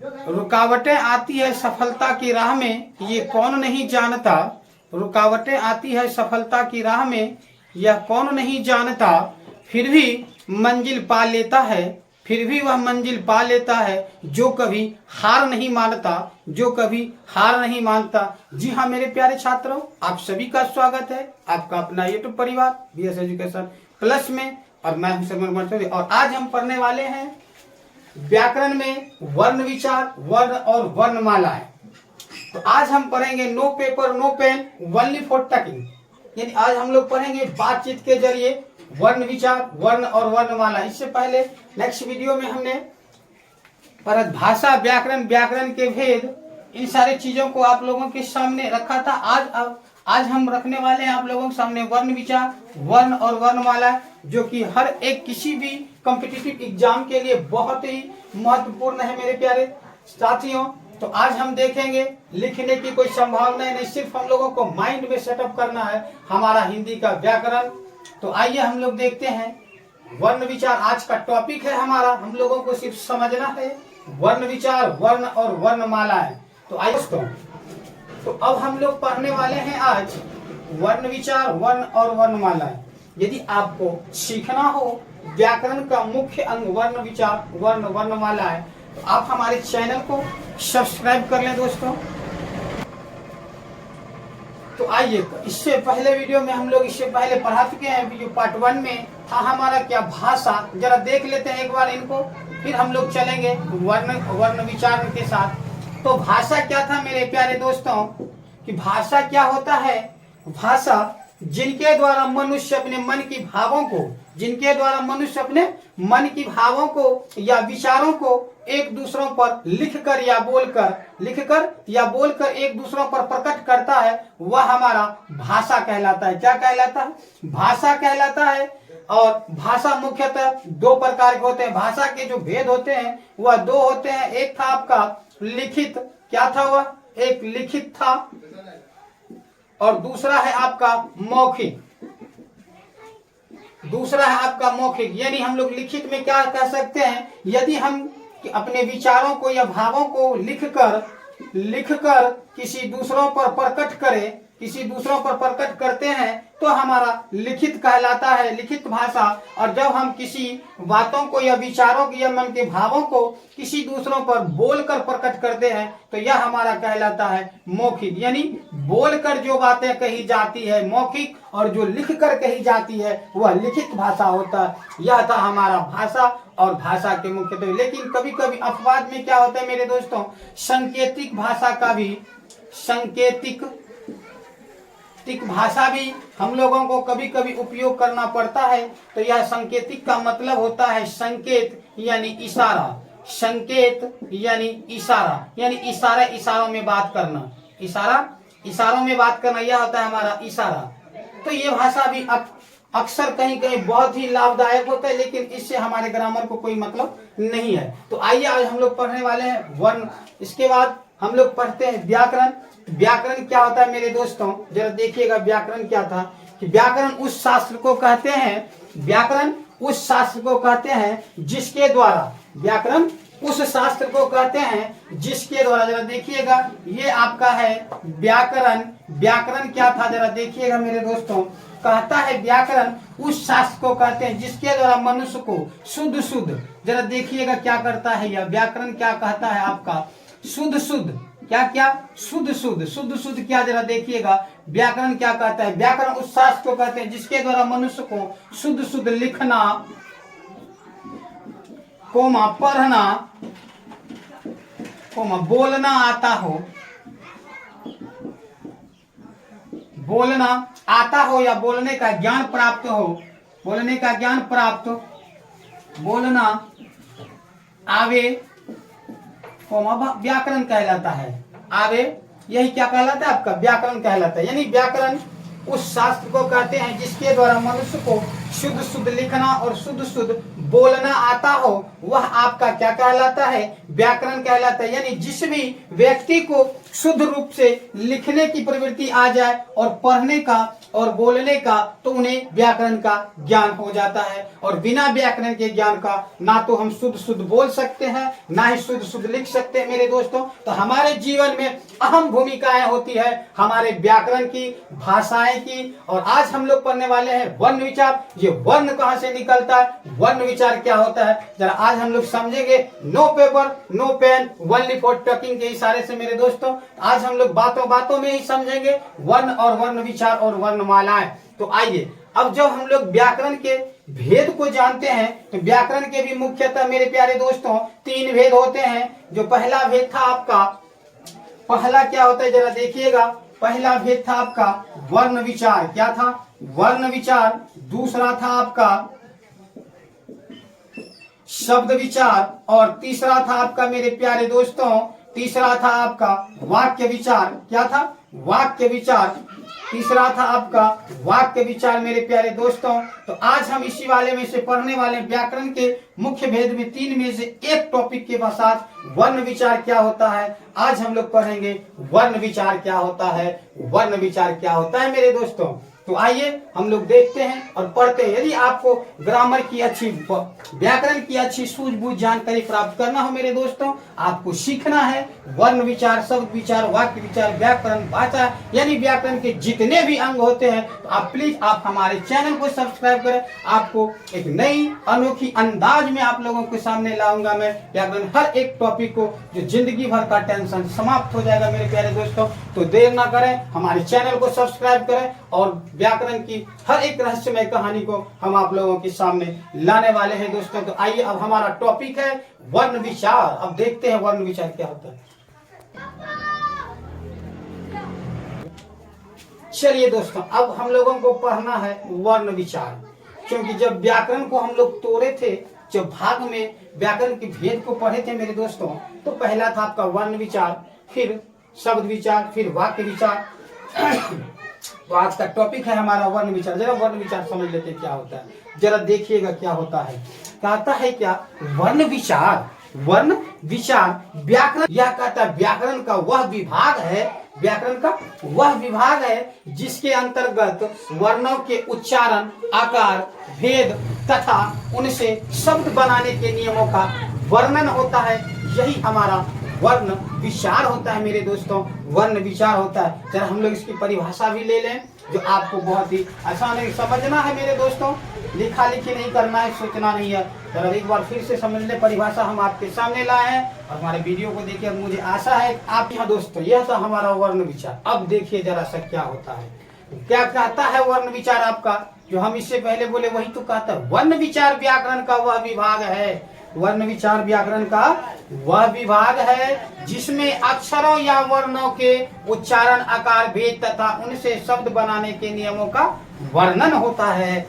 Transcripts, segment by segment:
रुकावटें आती है सफलता की राह में, ये कौन नहीं जानता। रुकावटें आती है सफलता की राह में, यह कौन नहीं जानता। फिर भी मंजिल पा लेता है, फिर भी वह मंजिल पा लेता है, जो कभी हार नहीं मानता, जो कभी हार नहीं मानता। जी हाँ मेरे प्यारे छात्रों, आप सभी का स्वागत है आपका अपना यूट्यूब परिवार BS एजुकेशन प्लस में, और मैं हूं सरमन मर्चोली। और आज हम पढ़ने वाले हैं व्याकरण में वर्ण विचार, वर्ण और वर्णमालाएं। तो आज हम पढ़ेंगे no paper no pen only for talking, यानी आज हम लोग पढ़ेंगे बातचीत के जरिए वर्ण विचार, वर्ण और वर्णमाला। इससे पहले नेक्स्ट वीडियो में हमने भाषा, व्याकरण, व्याकरण के भेद, इन सारे चीजों को आप लोगों के सामने रखा था। आज हम रखने वाले हैं आप लोगों के सामने वर्ण विचार, वर्ण और वर्णमाला, जो कि हर एक किसी भी कॉम्पिटिटिव एग्जाम के लिए बहुत ही महत्वपूर्ण है मेरे प्यारे साथियों। तो आज हम देखेंगे, लिखने की कोई संभावना नहीं, सिर्फ हम लोगों को माइंड में सेटअप करना है हमारा हिंदी का व्याकरण। तो आइए हम लोग देखते हैं वर्ण विचार। आज का टॉपिक है हमारा, हम लोगों को सिर्फ समझना है वर्ण विचार, वर्ण और वर्णमाला है। तो आइए दोस्तों, तो अब हम लोग पढ़ने वाले हैं आज वर्ण विचार, वर्ण और वर्णमाला। यदि आपको सीखना हो व्याकरण का मुख्य अंग वर्ण विचार, वर्ण, वर्णमाला है, तो आप हमारे चैनल को सब्सक्राइब कर लें दोस्तों। तो आइए, इससे पहले वीडियो में हम लोग इससे पहले पढ़ा चुके हैं, वीडियो पार्ट 1 में था हमारा क्या भाषा। जरा देख लेते हैं एक बार इनको, फिर हम लोग चलेंगे वर्ण विचार के साथ। तो भाषा क्या था मेरे प्यारे दोस्तों, कि भाषा क्या होता है। भाषा जिनके द्वारा मनुष्य अपने मन की भावों को, जिनके द्वारा मनुष्य अपने मन की भावों को या विचारों को एक दूसरों पर लिखकर या बोलकर एक दूसरों पर प्रकट करता है, वह हमारा भाषा कहलाता है। क्या कहलाता है? भाषा कहलाता है। और भाषा मुख्यतः दो प्रकार के होते हैं। भाषा के जो भेद होते हैं वह दो होते हैं। एक था आपका लिखित, क्या था वह? एक लिखित था, और दूसरा है आपका मौखिक। दूसरा है आपका मौखिक, यानी हम लोग लिखित में क्या कह सकते हैं, यदि हम अपने विचारों को या भावों को लिखकर किसी दूसरों पर प्रकट करते हैं, तो हमारा लिखित कहलाता है, लिखित भाषा। और जब हम किसी बातों को या विचारों को या मन के भावों को किसी दूसरों पर बोलकर प्रकट करते हैं, तो यह हमारा कहलाता है मौखिक। यानी बोलकर जो बातें कही जाती है मौखिक, और जो लिखकर कही जाती है वह लिखित भाषा होता है। यह था हमारा भाषा और भाषा के मुख्य तत्व। लेकिन कभी कभी अपवाद में क्या होता है मेरे दोस्तों, सांकेतिक भाषा का भी, सांकेतिक भाषा भी हम लोगों को कभी कभी उपयोग करना पड़ता है। तो यह सांकेतिक का मतलब होता है संकेत यानी इशारा, संकेत यानी इशारा, यानी इशारों में बात करना, इशारों में बात करना, यह होता है हमारा इशारा। तो ये भाषा भी अक्सर कहीं कहीं बहुत ही लाभदायक होता है, लेकिन इससे हमारे ग्रामर को कोई मतलब नहीं है। तो आइए आज हम लोग पढ़ने वाले हैं वर्ण, इसके बाद हम लोग पढ़ते हैं व्याकरण। व्याकरण क्या होता है मेरे दोस्तों, जरा देखिएगा व्याकरण क्या था। कि व्याकरण उस शास्त्र को कहते हैं, व्याकरण उस शास्त्र को कहते हैं जिसके द्वारा, व्याकरण उस शास्त्र को कहते हैं जिसके द्वारा, जरा देखिएगा ये आपका है व्याकरण। व्याकरण क्या था जरा देखिएगा मेरे दोस्तों, कहता है व्याकरण उस शास्त्र को कहते हैं जिसके द्वारा मनुष्य को शुद्ध, जरा देखिएगा क्या करता है यह व्याकरण, क्या कहता है आपका शुद्ध, क्या शुद्ध क्या, जरा देखिएगा व्याकरण क्या कहता है। व्याकरण उस शास्त्र को कहते हैं जिसके द्वारा मनुष्य को शुद्ध लिखना, पढ़ना, बोलना आता हो, या बोलने का ज्ञान प्राप्त हो, बोलना आवे, व्याकरण कहलाता है। आवे, यही क्या कहलाता है आपका व्याकरण कहलाता है। यानी व्याकरण उस शास्त्र को कहते हैं जिसके द्वारा मनुष्य को शुद्ध लिखना और शुद्ध बोलना आता हो, वह आपका क्या कहलाता है? व्याकरण कहलाता है। यानी जिस भी व्यक्ति को शुद्ध रूप से लिखने की प्रवृत्ति आ जाए और पढ़ने का और बोलने का, तो उन्हें व्याकरण का ज्ञान हो जाता है। और बिना व्याकरण के ज्ञान का ना तो हम शुद्ध शुद्ध बोल सकते हैं, ना ही शुद्ध शुद्ध लिख सकते हैं मेरे दोस्तों। तो हमारे जीवन में अहम भूमिकाएं होती है हमारे व्याकरण की, भाषाएं की। और आज हम लोग पढ़ने वाले हैं वर्ण विचार। ये वर्ण कहां से निकलता है, वर्ण विचार क्या होता है, जरा आज हम लोग समझेंगे। No paper no pen, only for talking के इशारे से मेरे दोस्तों आज हम लोग बातों बातों में ही समझेंगे वर्ण और वर्ण विचार और वर्णमालाएं। तो आइए, अब जब हम लोग व्याकरण के भेद को जानते हैं, तो व्याकरण के भी मुख्यतः मेरे प्यारे दोस्तों 3 भेद होते हैं। जो पहला भेद था आपका, पहला क्या होता है जरा देखिएगा, पहला भेद था आपका वर्ण विचार। क्या था? वर्ण विचार। दूसरा था आपका शब्द विचार। और तीसरा था आपका मेरे प्यारे दोस्तों, तीसरा था आपका वाक्य विचार। क्या था? वाक्य विचार। तीसरा था आपका वाक्य विचार मेरे प्यारे दोस्तों। तो आज हम इसी वाले में से पढ़ने वाले व्याकरण के मुख्य भेद में 3 में से एक टॉपिक के साथ वर्ण विचार क्या होता है आज हम लोग पढ़ेंगे। वर्ण विचार क्या होता है, वर्ण विचार क्या होता है मेरे दोस्तों। तो आइए हम लोग देखते हैं और पढ़ते हैं। यदि आपको ग्रामर की अच्छी, व्याकरण की अच्छी सूझबूझ जानकारी प्राप्त करना हो मेरे दोस्तों, आपको सीखना है वर्ण विचार, शब्द विचार, वाक्य विचार, व्याकरण, भाषा, यानी व्याकरण के जितने भी अंग होते हैं, तो आप प्लीज आप हमारे चैनल को सब्सक्राइब करें। आपको एक नई अनोखी अंदाज में आप लोगों के सामने लाऊंगा मैं व्याकरण, हर एक टॉपिक को, जो जिंदगी भर का टेंशन समाप्त हो जाएगा मेरे प्यारे दोस्तों। तो देर ना करें, हमारे चैनल को सब्सक्राइब करें और व्याकरण की हर एक रहस्यमय कहानी को हम आप लोगों के सामने लाने वाले हैं दोस्तों। तो आइए, अब हमारा टॉपिक है वर्ण विचार। अब देखते हैं वर्ण विचार क्या होता है। चलिए दोस्तों, अब हम लोगों को पढ़ना है वर्ण विचार। क्योंकि जब व्याकरण को हम लोग तोड़े थे, जब भाग में व्याकरण के भेद को पढ़े थे मेरे दोस्तों, तो पहला था आपका वर्ण विचार, फिर शब्द विचार, फिर वाक्य विचार। तो आज का टॉपिक है हमारा वर्ण विचार। जरा वर्ण विचार समझ लेते क्या होता है, जरा देखिएगा क्या होता है। कहता है क्या, वर्ण विचार, वर्ण विचार व्याकरण, यह कहता है व्याकरण का वह विभाग है, व्याकरण का वह विभाग है जिसके अंतर्गत वर्णों के उच्चारण, आकार, भेद तथा उनसे शब्द बनाने के नियमों का वर्णन होता है। यही हमारा वर्ण विचार होता है मेरे दोस्तों, वर्ण विचार होता है। जरा हम लोग इसकी परिभाषा भी ले लें, जो आपको बहुत ही आसान है, समझना है मेरे दोस्तों, लिखा लिखी नहीं करना है, सोचना नहीं है। जरा एक बार फिर से समझ ले, परिभाषा हम आपके सामने लाए हैं और हमारे वीडियो को देखिए। मुझे आशा है आप यहाँ दोस्तों, यह था हमारा वर्ण विचार। अब देखिए जरा सा क्या होता है, क्या कहता है वर्ण विचार आपका, जो हम इससे पहले बोले वही तो कहता है। वर्ण विचार व्याकरण का वह विभाग है, वर्ण विचार व्याकरण का वह विभाग है जिसमें अक्षरों या वर्णों के उच्चारण, आकार, भेद तथा उनसे शब्द बनाने के नियमों का वर्णन होता है।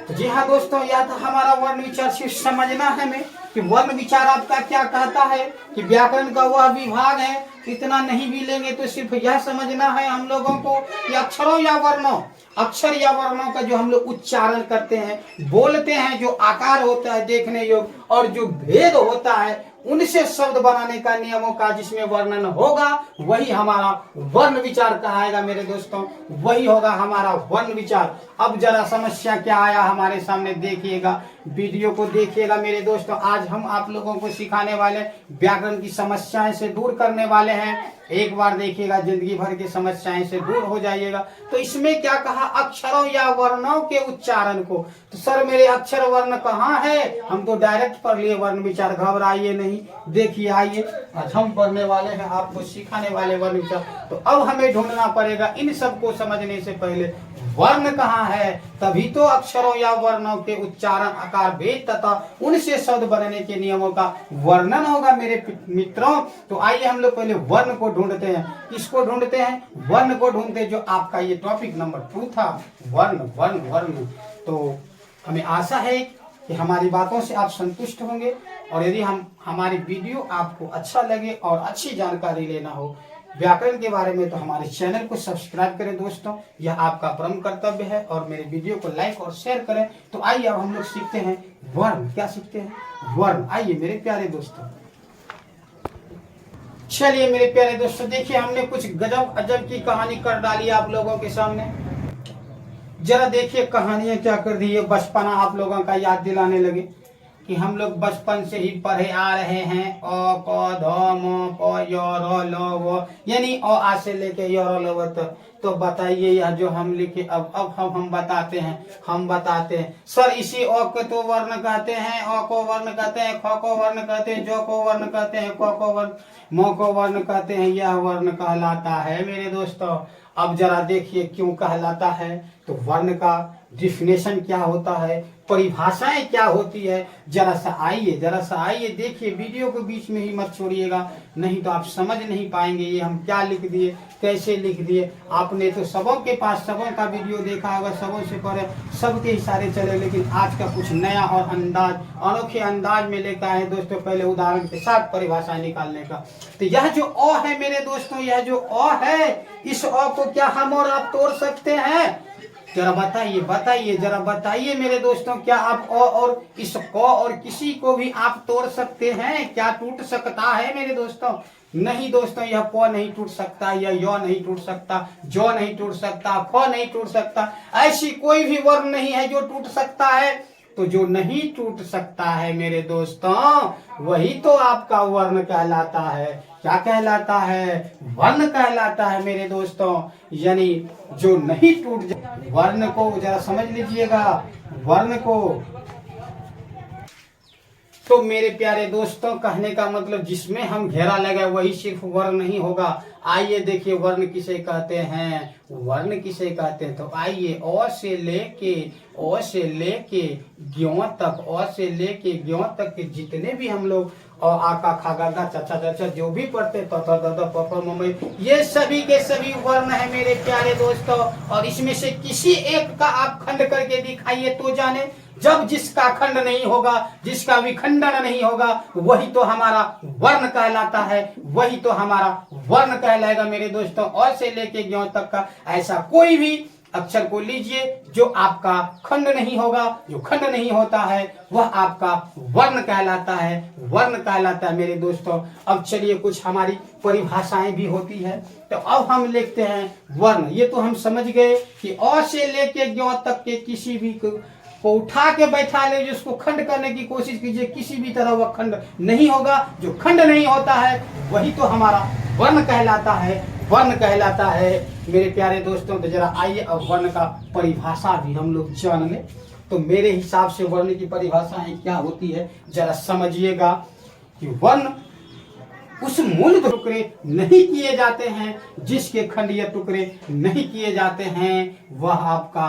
तो जी हाँ दोस्तों, यह था हमारा वर्ण विचार। सिर्फ समझना है हमें कि वर्ण विचार आपका क्या कहता है, कि व्याकरण का वह विभाग है। इतना नहीं भी लेंगे तो सिर्फ यह समझना है हम लोगों को कि अक्षरों या वर्णों, अक्षर या वर्णों का जो हम लोग उच्चारण करते हैं, बोलते हैं, जो आकार होता है देखने योग्य, और जो भेद होता है उनसे शब्द बनाने का नियमों का जिसमें वर्णन होगा, वही हमारा वर्ण विचार कहाएगा मेरे दोस्तों, वही होगा हमारा वर्ण विचार। अब जरा समस्या क्या आया हमारे सामने देखिएगा, वीडियो को देखिएगा मेरे दोस्तों। आज हम आप लोगों को सिखाने वाले व्याकरण की समस्याएं से दूर करने वाले हैं। एक बार देखिएगा, जिंदगी भर की समस्याएं से दूर हो जाइएगा। तो इसमें क्या कहा, अक्षरों या वर्णों के उच्चारण को। तो सर मेरे अक्षर वर्ण कहाँ है, हम तो डायरेक्ट पढ़ लिए वर्ण विचार, घबराइए नहीं। देखिए आइए, आज हम पढ़ने वाले हैं, आपको सिखाने वाले वर्ण विचार। तो अब हमें ढूंढना पड़ेगा इन सब को समझने से पहले वर्ण कहाँ है, तभी तो अक्षरों या वर्णों के उच्चारण, आकार, भेद तथा उनसे शब्द बनने के नियमों का वर्णन होगा मेरे मित्रों। तो आइए हम लोग पहले वर्ण को ढूंढते हैं। किसको ढूंढते हैं? वर्ण को ढूंढते हैं, जो आपका ये टॉपिक नंबर 2 था, वर्ण वर्ण वर्ण। तो हमें आशा है कि हमारी बातों से आप संतुष्ट होंगे, और यदि हमारी वीडियो आपको अच्छा लगे और अच्छी जानकारी लेना हो व्याकरण के बारे में, तो हमारे चैनल को सब्सक्राइब करें दोस्तों, यह आपका परम कर्तव्य है। और मेरे वीडियो को लाइक और शेयर करें। तो आइए अब हम लोग सीखते हैं वर्ण। क्या सीखते हैं? वर्ण। आइए मेरे प्यारे दोस्तों, चलिए मेरे प्यारे दोस्तों, देखिए हमने कुछ गजब अजब की कहानी कर डाली आप लोगों के सामने। जरा देखिए कहानियां क्या कर दी है, बचपना आप लोगों का याद दिलाने लगे कि हम लोग बचपन से ही पढ़े आ रहे हैं अ क ध म प य र ल व, यानी अ आ से लेके य र ल व तक। तो बताइए यह जो हम लिखे अब हम बताते हैं सर, इसी अ को तो वर्ण कहते हैं, अ को वर्ण कहते हैं, ख को वर्ण कहते हैं, ज को वर्ण कहते हैं, क को वर्ण, म को वर्ण कहते हैं। यह वर्ण कहलाता है मेरे दोस्तों। अब जरा देखिए क्यों कहलाता है, तो वर्ण का डिफिनेशन क्या होता है, परिभाषाएं क्या होती है। जरा सा आइए देखिए, वीडियो को बीच में ही मत छोड़िएगा, नहीं तो आप समझ नहीं पाएंगे ये हम क्या लिख दिए, कैसे लिख दिए। आपने तो सबों के पास सबों का वीडियो देखा होगा, सबों से पढ़े, सबके इशारे चले, लेकिन आज का कुछ नया और अंदाज, अनोखे अंदाज में लेकर आए दोस्तों। पहले उदाहरण के साथ परिभाषा निकालने का, तो यह जो अ है मेरे दोस्तों, यह जो अ है, इस अ को क्या हम और आप तोड़ सकते हैं? जरा बताइए मेरे दोस्तों, क्या आप अ और इस क और किसी को भी आप तोड़ सकते हैं? क्या टूट सकता है मेरे दोस्तों? नहीं दोस्तों, यह प नहीं टूट सकता, यह य नहीं टूट सकता, ज नहीं टूट सकता, फ नहीं टूट सकता। ऐसी कोई भी वर्ण नहीं है जो टूट सकता है। तो जो नहीं टूट सकता है मेरे दोस्तों, वही तो आपका वर्ण कहलाता है। क्या कहलाता है? वर्ण कहलाता है मेरे दोस्तों। यानी जो नहीं टूट, वर्ण को जरा समझ लीजिएगा, वर्ण को। तो मेरे प्यारे दोस्तों, कहने का मतलब जिसमें हम घेरा लगाए वही सिर्फ वर्ण नहीं होगा। आइए देखिए वर्ण किसे कहते हैं, वर्ण किसे कहते हैं। तो आइए अ से लेके ज्यों तक, अ से लेके ज्यों तक के जितने भी हम लोग आ का खा गा गा चा चा चा जो भी पढ़ते त थ द द प फ म म, ये सभी के सभी वर्ण है मेरे प्यारे दोस्तों। और इसमें से किसी एक का आप खंड करके दिखाइए तो जाने। जब जिसका खंड नहीं होगा, जिसका विखंडन नहीं होगा, वही तो हमारा वर्ण कहलाता है, वही तो हमारा वर्ण कहलाएगा मेरे दोस्तों। अ से लेके ज्यों तक का ऐसा कोई भी अक्षर को लीजिए जो आपका खंड नहीं होगा, जो खंड नहीं होता है, वह आपका वर्ण कहलाता है, वर्ण कहलाता है मेरे दोस्तों। अब चलिए कुछ हमारी परिभाषाएं भी होती है, तो अब हम लिखते हैं वर्ण। ये तो हम समझ गए कि अ से लेके ज्यों तक के किसी भी को उठा के बैठा ले, जिसको खंड करने की कोशिश कीजिए, किसी भी तरह वह खंड नहीं होगा। जो खंड नहीं होता है वही तो हमारा वर्ण कहलाता है, वर्ण कहलाता है मेरे प्यारे दोस्तों। तो जरा आइए अब वर्ण का परिभाषा भी हम लोग जान लें। तो मेरे हिसाब से वर्ण की परिभाषाएं क्या होती है, जरा समझिएगा कि वर्ण उस मूल टुकड़े नहीं किए जाते हैं, जिसके खंड या टुकड़े नहीं किए जाते हैं, वह आपका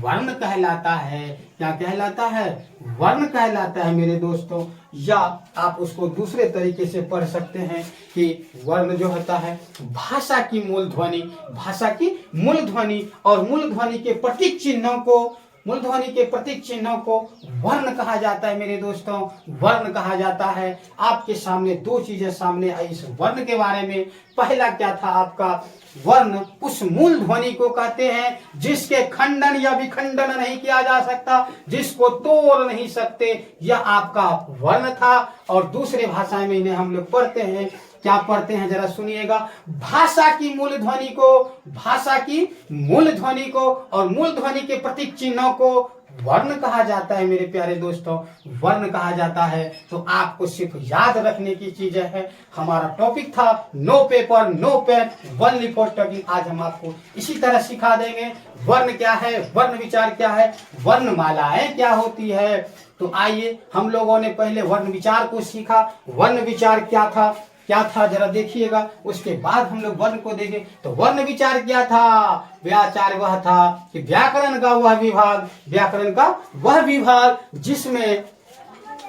वर्ण कहलाता है। क्या कहलाता है? वर्ण कहलाता है मेरे दोस्तों। या आप उसको दूसरे तरीके से पढ़ सकते हैं कि वर्ण जो होता है भाषा की मूल ध्वनि, भाषा की मूल ध्वनि और मूल ध्वनि के प्रतीक चिन्हों को, मूल ध्वनि के प्रतीक चिन्हों को वर्ण कहा जाता है मेरे दोस्तों, वर्ण कहा जाता है। आपके सामने दो चीजें सामने आई इस वर्ण के बारे में। पहला क्या था आपका? वर्ण उस मूल ध्वनि को कहते हैं जिसके खंडन या विखंडन नहीं किया जा सकता, जिसको तोड़ नहीं सकते, यह आपका वर्ण था। और दूसरे भाषा में इन्हें हम लोग पढ़ते हैं, क्या पढ़ते हैं जरा सुनिएगा, भाषा की मूल ध्वनि को, भाषा की मूल ध्वनि को और मूल ध्वनि के प्रतीक चिन्हों को वर्ण कहा जाता है मेरे प्यारे दोस्तों, वर्ण कहा जाता है। तो आपको सिर्फ याद रखने की चीजें है। हमारा टॉपिक था नो पेपर नो पेन, वर्ण फॉर टॉकिंग। आज हम आपको इसी तरह सिखा देंगे वर्ण क्या है, वर्ण विचार क्या है, वर्णमालाएं क्या होती है। तो आइए, हम लोगों ने पहले वर्ण विचार को सीखा। वर्ण विचार क्या था जरा देखिएगा, उसके बाद हम लोग वर्ण को देखें। तो वर्ण विचार क्या था? व्याचार वह था कि व्याकरण का वह विभाग, व्याकरण का वह विभाग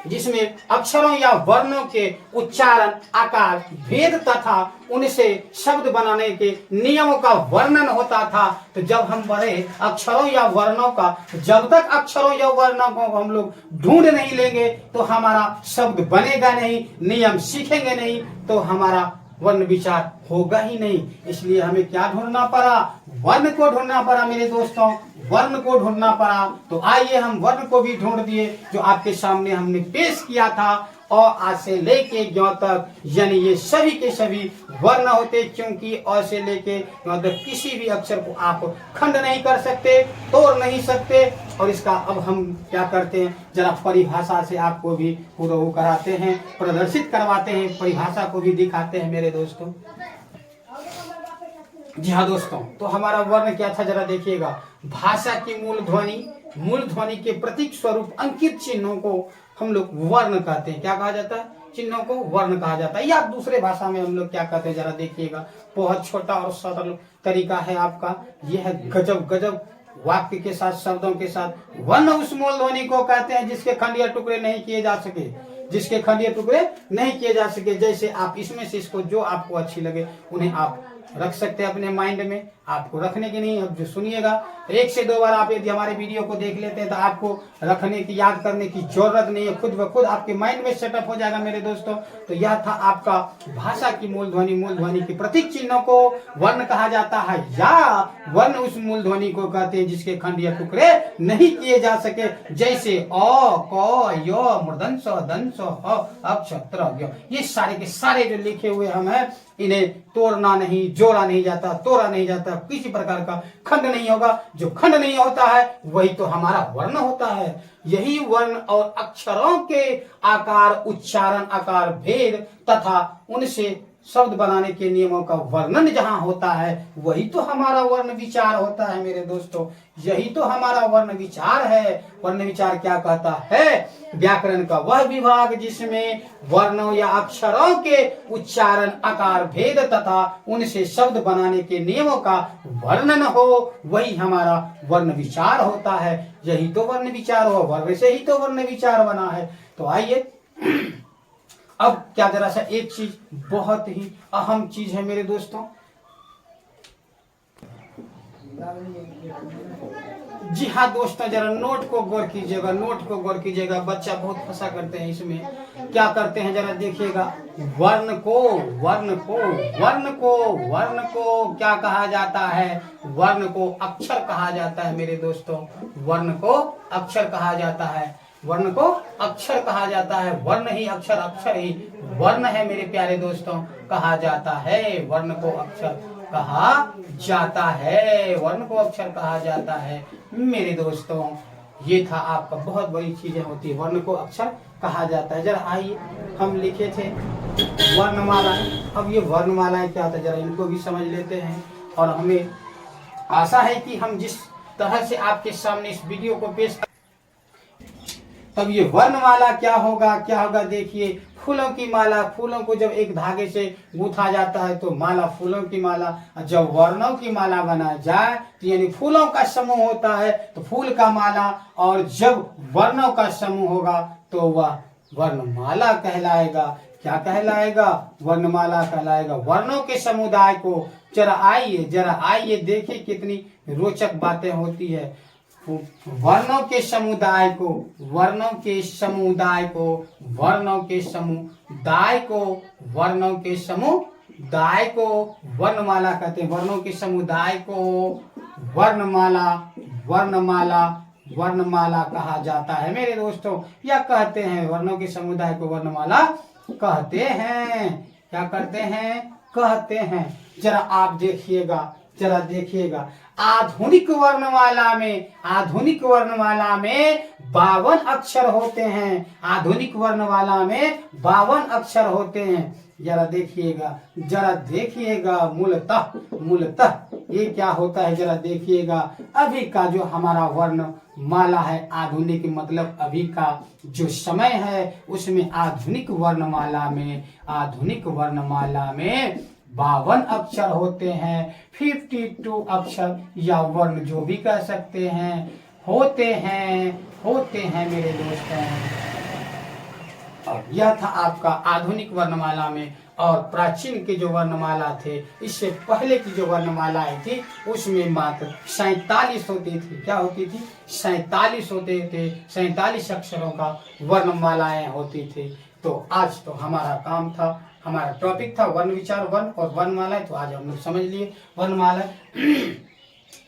जिसमें अक्षरों या वर्णों के उच्चारण, आकार, भेद तथा उनसे शब्द बनाने के नियमों का वर्णन होता था। तो जब हम पढ़े अक्षरों या वर्णों का, जब तक अक्षरों या वर्णों को हम लोग ढूंढ नहीं लेंगे तो हमारा शब्द बनेगा नहीं, नियम सीखेंगे नहीं, तो हमारा वर्ण विचार होगा ही नहीं। इसलिए हमें क्या ढूंढना पड़ा? वर्ण को ढूंढना पड़ा मेरे दोस्तों, वर्ण को ढूंढना पड़ा। तो आइए हम वर्ण को भी ढूंढ दिए, जो आपके सामने हमने पेश किया था। अ आ से लेके ज्ञ तक, यानी ये सभी के सभी वर्ण होते, क्योंकि अ से लेके ज्ञ तक किसी भी अक्षर को आप खंड नहीं कर सकते, तोड़ नहीं सकते। और इसका अब हम क्या करते हैं, जरा परिभाषा से आपको भी हुबहू कराते हैं, प्रदर्शित करवाते हैं, परिभाषा को भी दिखाते हैं मेरे दोस्तों। जी हाँ दोस्तों, तो हमारा वर्ण क्या था जरा देखिएगा। भाषा की मूल ध्वनि के प्रतीक स्वरूप अंकित चिन्हों को हम लोग वर्ण कहते हैं। क्या कहा जाता है? चिन्हों को वर्ण कहा जाता है। या दूसरे भाषा में हम लोग क्या कहते हैं जरा देखिएगा। बहुत छोटा और सरल तरीका है आपका, यह है गजब गजब वाक्य के साथ, शब्दों के साथ। वर्ण उस मूल ध्वनि को कहते हैं जिसके खंड या टुकड़े नहीं किए जा सके, जिसके खंड या टुकड़े नहीं किए जा सके। जैसे आप इसमें से इसको जो आपको अच्छी लगे उन्हें आप रख सकते हैं अपने माइंड में, आपको रखने की नहीं। अब जो सुनिएगा, 1 से 2 बार आप यदि हमारे वीडियो को देख लेते हैं तो आपको रखने की, याद करने की जरूरत नहीं है, खुद ब खुद आपके माइंड में सेटअप हो जाएगा मेरे दोस्तों। तो यह था आपका भाषा की मूल ध्वनि के प्रतीक चिन्हों को वर्ण कहा जाता है, या वर्ण उस मूल ध्वनि को कहते हैं जिसके खंड या टुकड़े नहीं किए जा सके। जैसे अ, क, य, मूर्धन्य, दंश, ह, अक्ष, त्र, ये सारे के सारे जो लिखे हुए हम हैं, इन्हें तोड़ना नहीं, जोड़ा नहीं जाता, तोड़ा नहीं जाता, किसी प्रकार का खंड नहीं होगा। जो खंड नहीं होता है वही तो हमारा वर्ण होता है। यही वर्ण और अक्षरों के आकार, उच्चारण, आकार भेद तथा उनसे शब्द बनाने के नियमों का वर्णन जहां होता है, वही तो हमारा वर्ण विचार होता है मेरे दोस्तों। यही तो हमारा वर्ण विचार है। वर्ण विचार क्या कहता है? व्याकरण का वह विभाग जिसमें वर्णों या अक्षरों के उच्चारण, आकार भेद तथा उनसे शब्द बनाने के नियमों का वर्णन हो, वही हमारा वर्ण विचार होता है। यही तो वर्ण विचार हो, वर्ण से ही तो वर्ण विचार बना है। तो आइए अब क्या जरा सा एक चीज, बहुत ही अहम चीज है मेरे दोस्तों। जी हाँ दोस्तों, जरा नोट को गौर कीजिएगा, नोट को गौर कीजिएगा। बच्चा बहुत फंसा करते हैं इसमें। क्या करते हैं जरा देखिएगा। वर्ण को क्या कहा जाता है? वर्ण को अक्षर कहा जाता है मेरे दोस्तों। वर्ण को अक्षर कहा जाता है। वर्ण को अक्षर कहा जाता है। वर्ण ही अक्षर, अक्षर ही वर्ण है मेरे प्यारे दोस्तों, कहा जाता है। वर्ण को अक्षर कहा जाता है। वर्ण को अक्षर कहा जाता है मेरे दोस्तों। ये था आपका, बहुत बड़ी चीजें होती है, वर्ण को अक्षर कहा जाता है। जरा आइए, हम लिखे थे वर्णमालाएं। अब ये वर्णमालाएं क्या होता है जरा इनको भी समझ लेते हैं। और हमें आशा है कि हम जिस तरह से आपके सामने इस वीडियो को पेश, तब ये वर्णमाला क्या होगा देखिए। फूलों की माला, फूलों को जब एक धागे से गूंथा जाता है तो माला, फूलों की माला। जब वर्णों की माला बना जाए तो यानी फूलों का समूह होता है तो फूल का माला, और जब वर्णों का समूह होगा तो वह वर्णमाला कहलाएगा। क्या कहलाएगा? वर्णमाला कहलाएगा। वर्णों के समुदाय को जरा आइए देखिए कितनी रोचक बातें होती है। वर्णों के समुदाय को वर्णमाला कहते हैं। वर्णों के समुदाय को वर्णमाला कहा जाता है मेरे दोस्तों, या कहते हैं। वर्णों के समुदाय को वर्णमाला कहते हैं। क्या करते हैं? कहते हैं। जरा आप देखिएगा, आधुनिक वर्णमाला में 52 अक्षर होते हैं। आधुनिक वर्णमाला में 52 अक्षर होते हैं। जरा देखिएगा मूलतः ये क्या होता है जरा देखिएगा। अभी का जो हमारा वर्णमाला है, आधुनिक मतलब अभी का जो समय है, उसमें आधुनिक वर्णमाला में 52 अक्षर होते हैं। 52 अक्षर या वर्ण जो भी कह सकते हैं, होते हैं मेरे दोस्तों। और यह था आपका आधुनिक वर्णमाला में। और प्राचीन के जो वर्णमाला थे, इससे पहले की जो वर्णमालाएं थी, उसमें मात्र 47 होती थी। क्या होती थी? 47 होते थे। 47 अक्षरों का वर्णमालाएं होती थी। तो आज तो हमारा काम था, हमारा टॉपिक था वर्ण विचार, वर्ण और वर्णमाला। तो आज हम लोग समझ लिए वर्णमाला।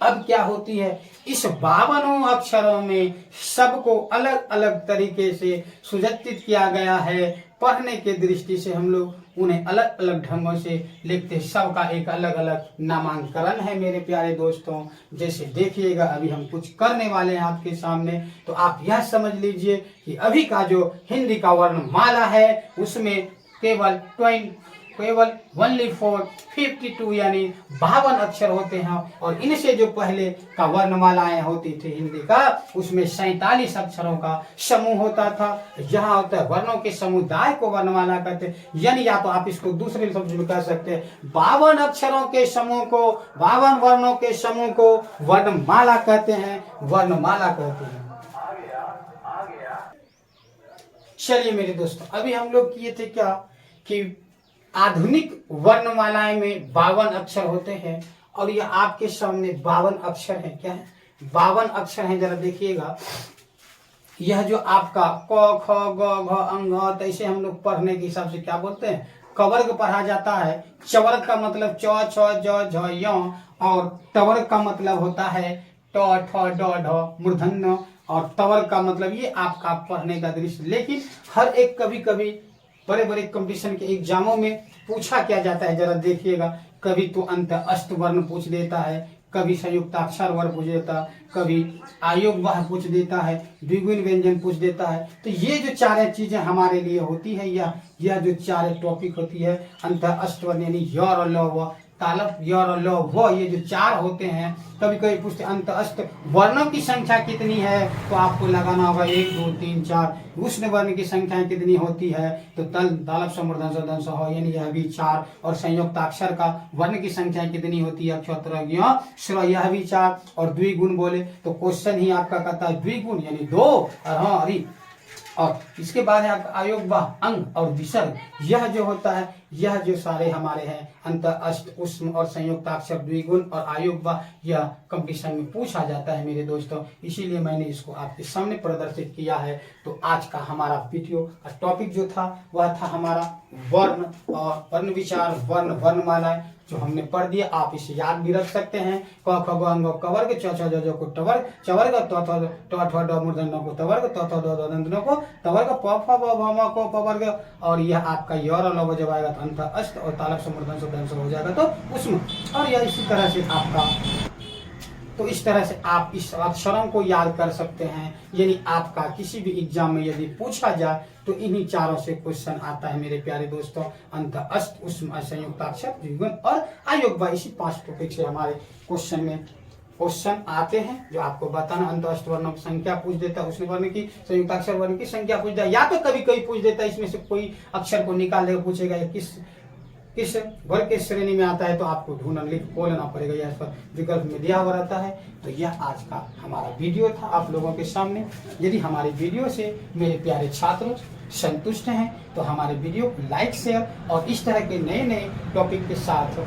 अब क्या होती है, इस 52 अक्षरों में सबको अलग अलग तरीके से सुव्यवस्थित किया गया है। पढ़ने के दृष्टि से हम लोग उन्हें अलग अलग ढंगों से लिखते, सबका एक अलग अलग नामांकन है मेरे प्यारे दोस्तों। जैसे देखिएगा अभी हम कुछ करने वाले हैं आपके सामने, तो आप यह समझ लीजिए कि अभी का जो हिंदी का वर्णमाला है उसमें केवल 52 यानी 52 अक्षर होते हैं, और इनसे जो पहले का वर्णमालाएं होती थी हिंदी का, उसमें 47 अक्षरों का समूह होता था। यहाँ होता है वर्णों के समुदाय को वर्णमाला कहते हैं, यानी या तो आप इसको दूसरे शब्द में कह सकते हैं 52 अक्षरों के समूह को, 52 वर्णों के समूह को वर्णमाला कहते हैं, वर्णमाला कहते हैं। चलिए मेरे दोस्तों, अभी हम लोग किए थे क्या कि आधुनिक वर्णमालाएं में 52 अक्षर होते हैं, और यह आपके सामने 52 अक्षर हैं। क्या है? 52 अक्षर हैं। जरा देखिएगा, यह जो आपका क ख ग घ अंग, ऐसे हम लोग पढ़ने के हिसाब से क्या बोलते हैं, कवर्ग पढ़ा जाता है। चवर्ग का मतलब च छ ज झ य, और तवर्ग का मतलब होता है ट ठ ड ढ मूर्धन्य, और तवर्ग का मतलब ये आपका पढ़ने का दृश्य। लेकिन हर एक कभी कभी बड़े बड़े कंपटीशन के एग्जामों में पूछा क्या जाता है, जरा देखिएगा, कभी तो अंत अष्ट वर्ण पूछ देता है, कभी संयुक्ताक्षर वर्ण पूछ देता है, कभी आयोग वाह पूछ देता है, द्विगुण व्यंजन पूछ देता है। तो ये जो चार चीजें हमारे लिए होती है, यह जो चार टॉपिक होती है, अंत अष्ट वर्ण यानी य और ल व, तालप य और ल व, ये जो चार होते हैं। कभी कभी पूछते अंत अष्ट वर्णों की संख्या कितनी है, तो आपको लगाना होगा 1 2 3 4। उष्ण वर्ण की संख्या कितनी होती है, तो तल तालप समूर्धन दंश हो, यानी यह भी 4। और संयुक्ताक्षर का वर्ण की संख्या कितनी होती है, अक्षर यह भी 4। और द्विगुण बोले तो क्वेश्चन ही आपका कहता है द्विगुण यानी 2। और इसके बाद है आपका आयोग व अंग और विसर्ग। यह जो होता है, यह जो सारे हमारे हैं अंत अष्ट उष्म और संयुक्ताक्षर द्विगुण और आयोग व, यह कंपटीशन में पूछा जाता है मेरे दोस्तों, इसीलिए मैंने इसको आपके सामने प्रदर्शित किया है। तो आज का हमारा वीडियो का टॉपिक जो था वह था हमारा वर्ण और वर्ण विचार, वर्ण वर्णमालाएं जो हमने पढ़ दिया। आप इसे याद भी रख सकते हैं। क ख ग अंग कवर्ग, च छ ज झ को टवर्ग, चवर्ग, त ठ ड मूर्धन्य को तवर्ग, त थ द दंतन को तवर्ग, प फ ब भ म को पवर्ग। और यह आपका य और ल जब आएगा तो अंत अष्ट, और तालप समूर्धन से दंश हो जाएगा तो उष्म। और यह इसी तरह से आपका, तो इस तरह से आप इस अक्षरों को याद कर सकते हैं। यानी आपका किसी भी एग्जाम में यदि पूछा जाए तो इन्हीं चारों से क्वेश्चन आता है मेरे प्यारे दोस्तों। अंत अष्ट उष्म संयुक्ताक्षर द्विगुण और आयोग, इसी 5 टॉपिक से हमारे क्वेश्चन में क्वेश्चन आते हैं, जो आपको बताना। अंत अष्ट वर्णों की संख्या पूछ देता है, उष्ण वर्ण की, संयुक्ताक्षर वर्ण की संख्या पूछ देता है, या तो कभी कभी पूछ देता है इसमें से कोई अक्षर को निकाल देगा, पूछेगा किस वर्ग के श्रेणी में आता है, तो आपको ढूंढना बोलना पड़ेगा, यह पर विकल्प में दिया हुआ रहता है। तो यह आज का हमारा वीडियो था आप लोगों के सामने। यदि हमारे वीडियो से मेरे प्यारे छात्र संतुष्ट हैं तो हमारे वीडियो को लाइक शेयर, और इस तरह के नए नए टॉपिक के साथ,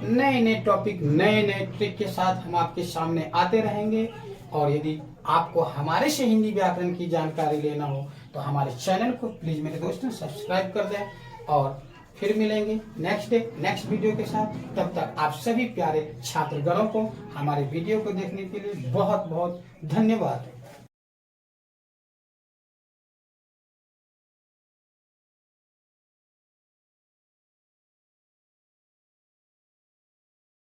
नए नए टॉपिक, नए नए ट्रिक के साथ हम आपके सामने आते रहेंगे। और यदि आपको हमारे से हिंदी व्याकरण की जानकारी लेना हो तो हमारे चैनल को प्लीज मेरे दोस्तों सब्सक्राइब कर दें, और फिर मिलेंगे नेक्स्ट वीडियो के साथ। तब तक आप सभी प्यारे छात्रगणों को हमारे वीडियो को देखने के लिए बहुत बहुत धन्यवाद।